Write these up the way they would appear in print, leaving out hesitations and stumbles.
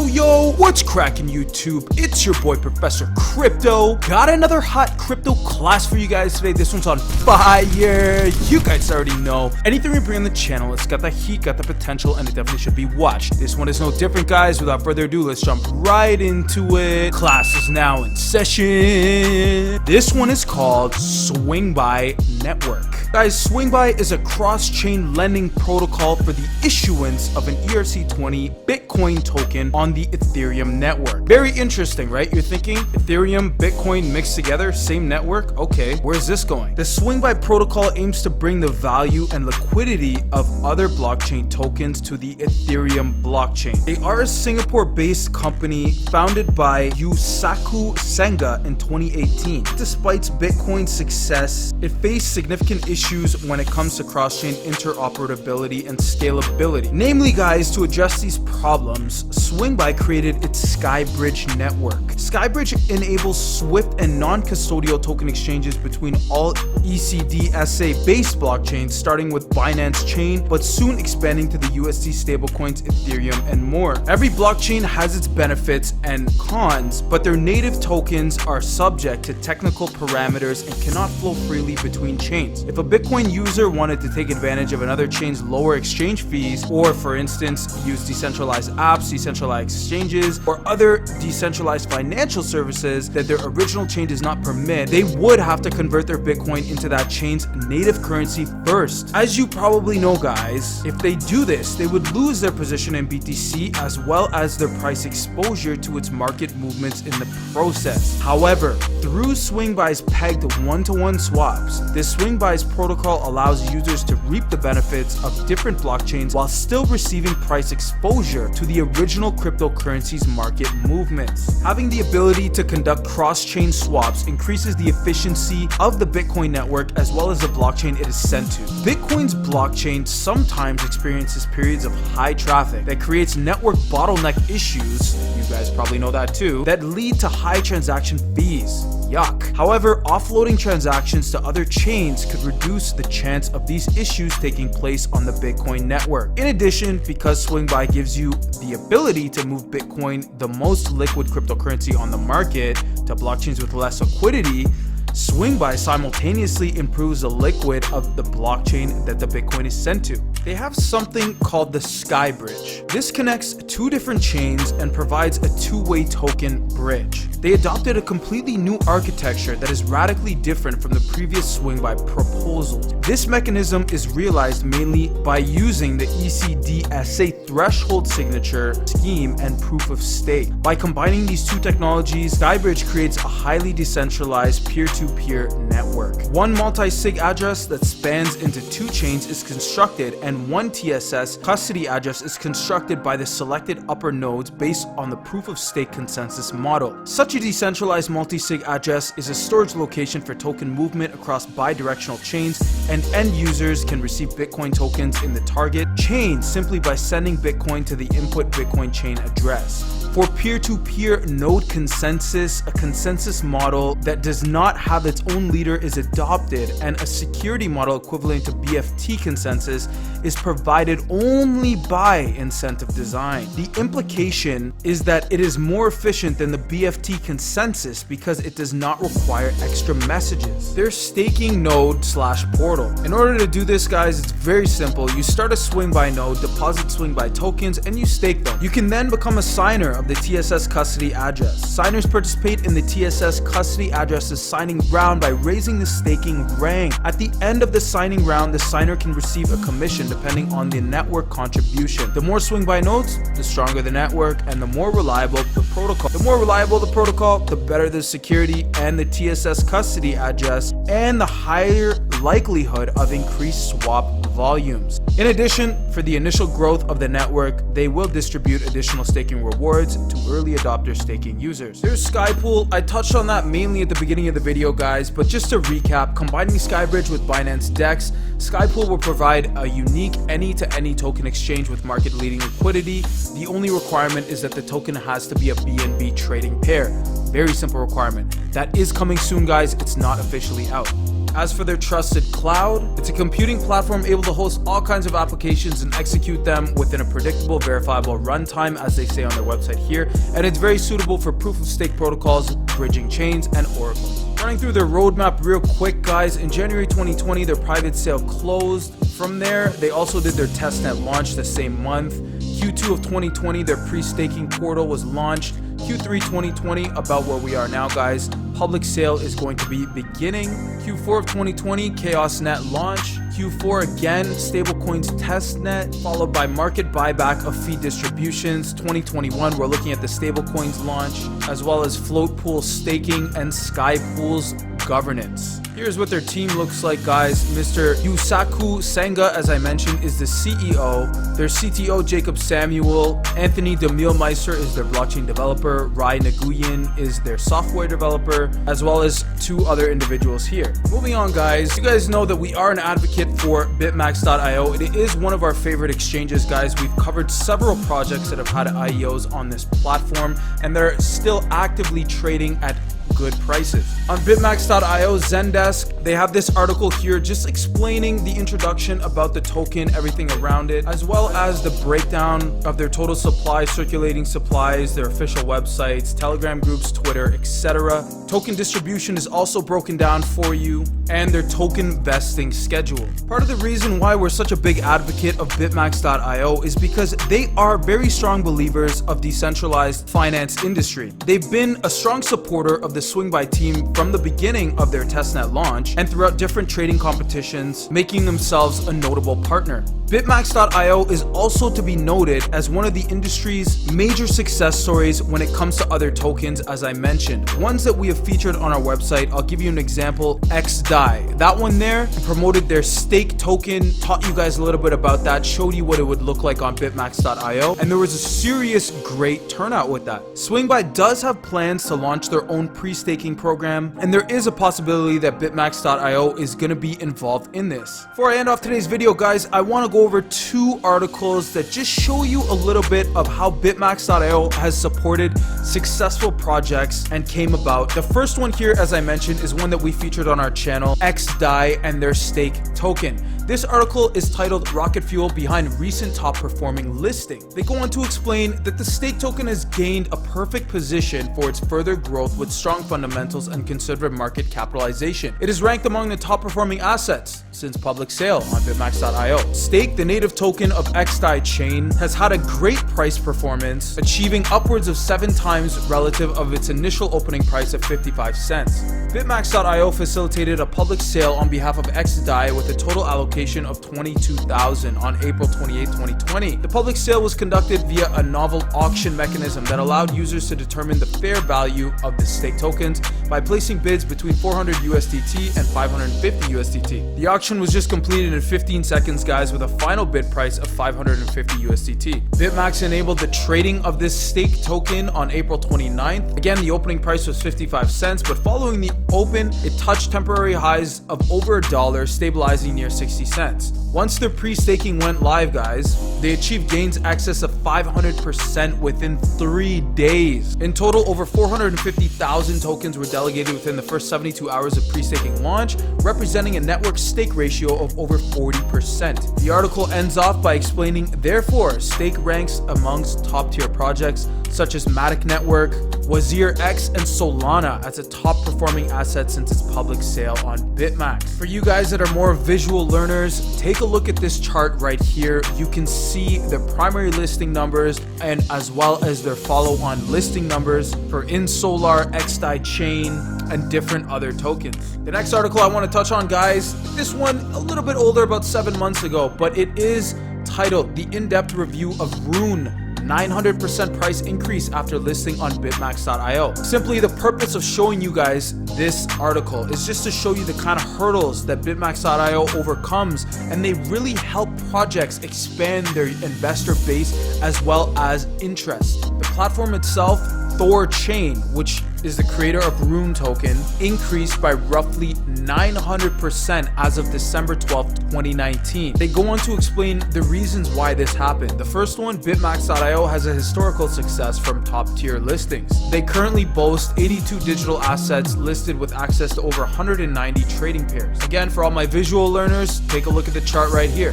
Yo, what's cracking YouTube? It's your boy Professor Crypto. Got another hot crypto class for you guys today. This one's on fire. You guys already know. Anything we bring on the channel, it's got the heat, got the potential, and it definitely should be watched. This one is no different, guys. Without further ado, let's jump right into it. Class is now in session. This one is called Swingby Network. Guys, Swingby is a cross-chain lending protocol for the issuance of an ERC20 Bitcoin token on the Ethereum network. Very interesting, right? You're thinking Ethereum, Bitcoin mixed together, same network? Okay, where's this going? The Swingby protocol aims to bring the value and liquidity of other blockchain tokens to the Ethereum blockchain. They are a Singapore-based company founded by Yusaku Senga in 2018. Despite Bitcoin's success, it faced significant issues when it comes to cross-chain interoperability and scalability. Namely, guys, to address these problems, Swingby created its Skybridge network. Skybridge enables swift and non-custodial token exchanges between all ECDSA-based blockchains, starting with Binance Chain, but soon expanding to the USD stablecoins, Ethereum, and more. Every blockchain has its benefits and cons, but their native tokens are subject to technical parameters and cannot flow freely between chains. If a Bitcoin user wanted to take advantage of another chain's lower exchange fees, or for instance, use decentralized apps, decentralized exchanges, or other decentralized financial services that their original chain does not permit, they would have to convert their Bitcoin into that chain's native currency first. As you probably know, guys, if they do this, they would lose their position in BTC as well as their price exposure to its market movements in the process. However, through Swingby's pegged one-to-one swaps, this Swingby's protocol allows users to reap the benefits of different blockchains while still receiving price exposure to the original cryptocurrency's market movements. Having the ability to conduct cross-chain swaps increases the efficiency of the Bitcoin network as well as the blockchain it is sent to. Bitcoin's blockchain sometimes experiences periods of high traffic that creates network bottleneck issues, you guys probably know that too, that lead to high transaction fees. Yuck. However, offloading transactions to other chains could reduce the chance of these issues taking place on the Bitcoin network. In addition, because Swingby gives you the ability to move Bitcoin, the most liquid cryptocurrency on the market, to blockchains with less liquidity, Swingby simultaneously improves the liquid of the blockchain that the Bitcoin is sent to. They have something called the Skybridge. This connects two different chains and provides a two-way token bridge. They adopted a completely new architecture that is radically different from the previous Swingby proposals. This mechanism is realized mainly by using the ECDSA threshold signature scheme and proof of stake. By combining these two technologies, Skybridge creates a highly decentralized peer-to-peer network. One multi-sig address that spans into two chains is constructed, and one TSS custody address is constructed by the selected upper nodes based on the proof of stake consensus model. Such a decentralized multi-sig address is a storage location for token movement across bidirectional chains, and end users can receive Bitcoin tokens in the target chain simply by sending Bitcoin to the input Bitcoin chain address. For peer-to-peer node consensus, a consensus model that does not have its own leader is adopted, and a security model equivalent to BFT consensus is provided only by incentive design. The implication is that it is more efficient than the BFT consensus because it does not require extra messages. There's staking node / portal. In order to do this, guys, it's very simple. You start a Swingby node, deposit Swingby tokens, and you stake them. You can then become a signer of the TSS custody address. Signers participate in the TSS custody address's signing round by raising the staking rank. At the end of the signing round, the signer can receive a commission depending on the network contribution. The more Swingby nodes, the stronger the network, and the more reliable the protocol. The more reliable the protocol, the better the security and the TSS custody address, and the higher likelihood of increased swap volumes. In addition, for the initial growth of the network, they will distribute additional staking rewards to early adopter staking users. There's Skypool. I touched on that mainly at the beginning of the video, guys, but just to recap, combining Skybridge with Binance DEX, Skypool will provide a unique any-to-any token exchange with market-leading liquidity. The only requirement is that the token has to be a BNB trading pair. Very simple requirement. That is coming soon, guys. It's not officially out. As for their trusted cloud, it's a computing platform able to host all kinds of applications and execute them within a predictable, verifiable runtime, as they say on their website here, and it's very suitable for proof of stake protocols, bridging chains, and oracles. Running through their roadmap real quick, guys, in January 2020, their private sale closed. From there, they also did their testnet launch the same month. Q2 of 2020, their pre-staking portal was launched. Q3 2020, about where we are now, guys, public sale is going to be beginning. Q4 of 2020, ChaosNet launch. Q4 again, stablecoins testnet, followed by market buyback of fee distributions. 2021, we're looking at the stablecoins launch, as well as float pool staking and Sky Pool's governance. Here's what their team looks like, guys. Mr. Yusaku Senga, as I mentioned, is the CEO. Their CTO, Jacob Samuel. Anthony Demilmeister is their blockchain developer. Rai Nguyen is their software developer, as well as 2 other individuals here. Moving on, guys. You guys know that we are an advocate for bitmax.io. It is one of our favorite exchanges, guys. We've covered several projects that have had IEOs on this platform, and they're still actively trading at good prices. On bitmax.io Zendesk, they have this article here just explaining the introduction about the token, everything around it, as well as the breakdown of their total supply, circulating supplies, their official websites, Telegram groups, Twitter, etc. Token distribution is also broken down for you, and their token vesting schedule. Part of the reason why we're such a big advocate of bitmax.io is because they are very strong believers of decentralized finance industry. They've been a strong supporter of the Swingby team from the beginning of their testnet launch and throughout different trading competitions, making themselves a notable partner. Bitmax.io is also to be noted as one of the industry's major success stories when it comes to other tokens, as I mentioned. Ones that we have featured on our website, I'll give you an example, XDAI. That one there promoted their stake token, taught you guys a little bit about that, showed you what it would look like on bitmax.io, and there was a serious great turnout with that. Swingby does have plans to launch their own pre-staking program, and there is a possibility that bitmax.io is going to be involved in this. Before I end off today's video, guys, I want to go over 2 articles that just show you a little bit of how bitmax.io has supported successful projects and came about. The first one here, as I mentioned, is one that we featured on our channel, XDAI and their stake token. This article is titled Rocket Fuel Behind Recent Top Performing Listing. They go on to explain that the stake token has gained a perfect position for its further growth with strong fundamentals and conservative market capitalization. It is ranked among the top performing assets since public sale on bitmax.io. Stake, the native token of XDAI chain, has had a great price performance, achieving upwards of 7 times relative of its initial opening price of 55 cents. Bitmax.io facilitated a public sale on behalf of XDAI with a total allocation of 22,000 on April 28, 2020. The public sale was conducted via a novel auction mechanism that allowed users to determine the fair value of the stake tokens by placing bids between 400 USDT and 550 USDT. The auction was just completed in 15 seconds, guys, with a final bid price of 550 USDT. Bitmax enabled the trading of this stake token on April 29th. Again, the opening price was 55 cents, but following the open, it touched temporary highs of over $1, stabilizing near 60 cents. Once their pre-staking went live, guys, they achieved gains excess of 500% within 3 days. In total, over 450,000 tokens were delegated within the first 72 hours of pre-staking launch, representing a network stake ratio of over 40%. The article ends off by explaining, therefore, stake ranks amongst top-tier projects such as Matic Network, Wazir X, and Solana as a top-performing asset since its public sale on Bitmax. For you guys that are more visual learners, take a look at this chart right here. You can see the primary listing numbers and as well as their follow-on listing numbers for InSolar, XDAI Chain, and different other tokens. The next article I want to touch on, guys, this one a little bit older, about 7 months ago, but it is titled The In-Depth Review of Rune, 900% price increase after listing on bitmax.io. Simply, the purpose of showing you guys this article is just to show you the kind of hurdles that bitmax.io overcomes, and they really help projects expand their investor base as well as interest. The platform itself, Thor Chain, which is the creator of Rune token, increased by roughly 900% as of December 12th, 2019. They go on to explain the reasons why this happened. The first one, Bitmax.io has a historical success from top tier listings. They currently boast 82 digital assets listed with access to over 190 trading pairs. Again, for all my visual learners, take a look at the chart right here.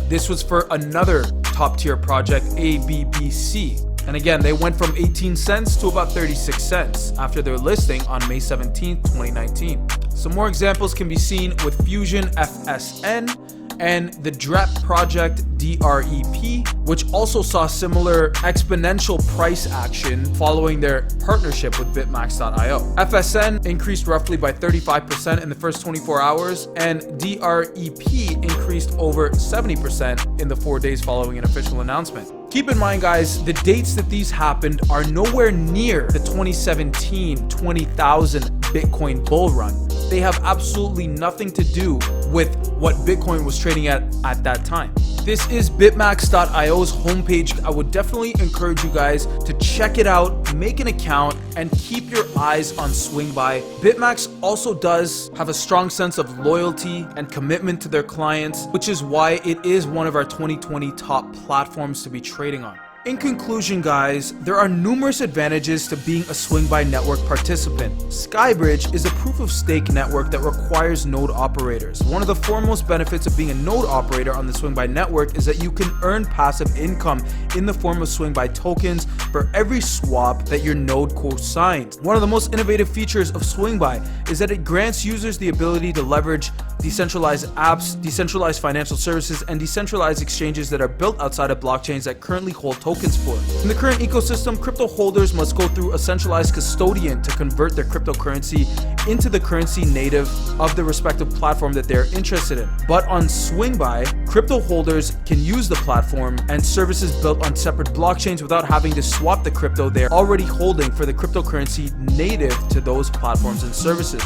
This was for another top tier project, ABBC. And again, they went from 18 cents to about 36 cents after their listing on May 17th, 2019. Some more examples can be seen with Fusion FSN and the DREP project DREP, which also saw similar exponential price action following their partnership with Bitmax.io. FSN increased roughly by 35% in the first 24 hours, and DREP increased over 70% in the 4 days following an official announcement. Keep in mind, guys, the dates that these happened are nowhere near the 2017 20,000 Bitcoin bull run. They have absolutely nothing to do with what Bitcoin was trading at that time. This is Bitmax.io's homepage. I would definitely encourage you guys to check it out, make an account, and keep your eyes on Swingby. Bitmax also does have a strong sense of loyalty and commitment to their clients, which is why it is one of our 2020 top platforms to be trading on. In conclusion, guys, there are numerous advantages to being a Swingby network participant. Skybridge is a proof-of-stake network that requires node operators. One of the foremost benefits of being a node operator on the Swingby network is that you can earn passive income in the form of Swingby tokens for every swap that your node co-signs. One of the most innovative features of Swingby is that it grants users the ability to leverage decentralized apps, decentralized financial services, and decentralized exchanges that are built outside of blockchains that currently hold tokens for. In the current ecosystem, crypto holders must go through a centralized custodian to convert their cryptocurrency into the currency native of the respective platform that they're interested in. But on Swingby, crypto holders can use the platform and services built on separate blockchains without having to swap the crypto they're already holding for the cryptocurrency native to those platforms and services.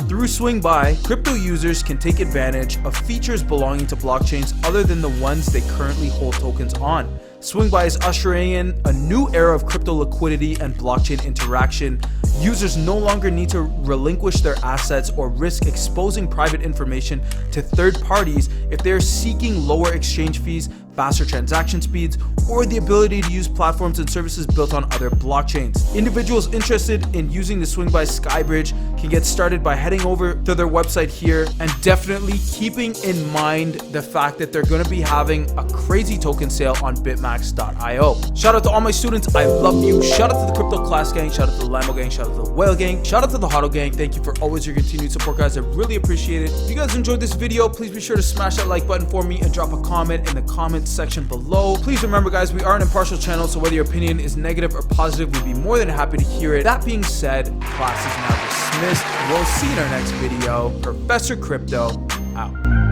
Through Swingby, crypto users can take advantage of features belonging to blockchains other than the ones they currently hold tokens on. Swingby is ushering in a new era of crypto liquidity and blockchain interaction. Users no longer need to relinquish their assets or risk exposing private information to third parties if they are seeking lower exchange fees, faster transaction speeds, or the ability to use platforms and services built on other blockchains. Individuals interested in using the Swingby Skybridge can get started by heading over to their website here and definitely keeping in mind the fact that they're going to be having a crazy token sale on Bitmax.io. Shout out to all my students. I love you. Shout out to the Crypto Class Gang. Shout out to the Lambo Gang. Shout out to the Whale Gang. Shout out to the Hodl Gang. Thank you for always your continued support, guys. I really appreciate it. If you guys enjoyed this video, please be sure to smash that like button for me and drop a comment in the comments section below. Please remember, guys, we are an impartial channel, so whether your opinion is negative or positive, we'd be more than happy to hear it. That being said, class is now dismissed. We'll see you in our next video. Professor Crypto out.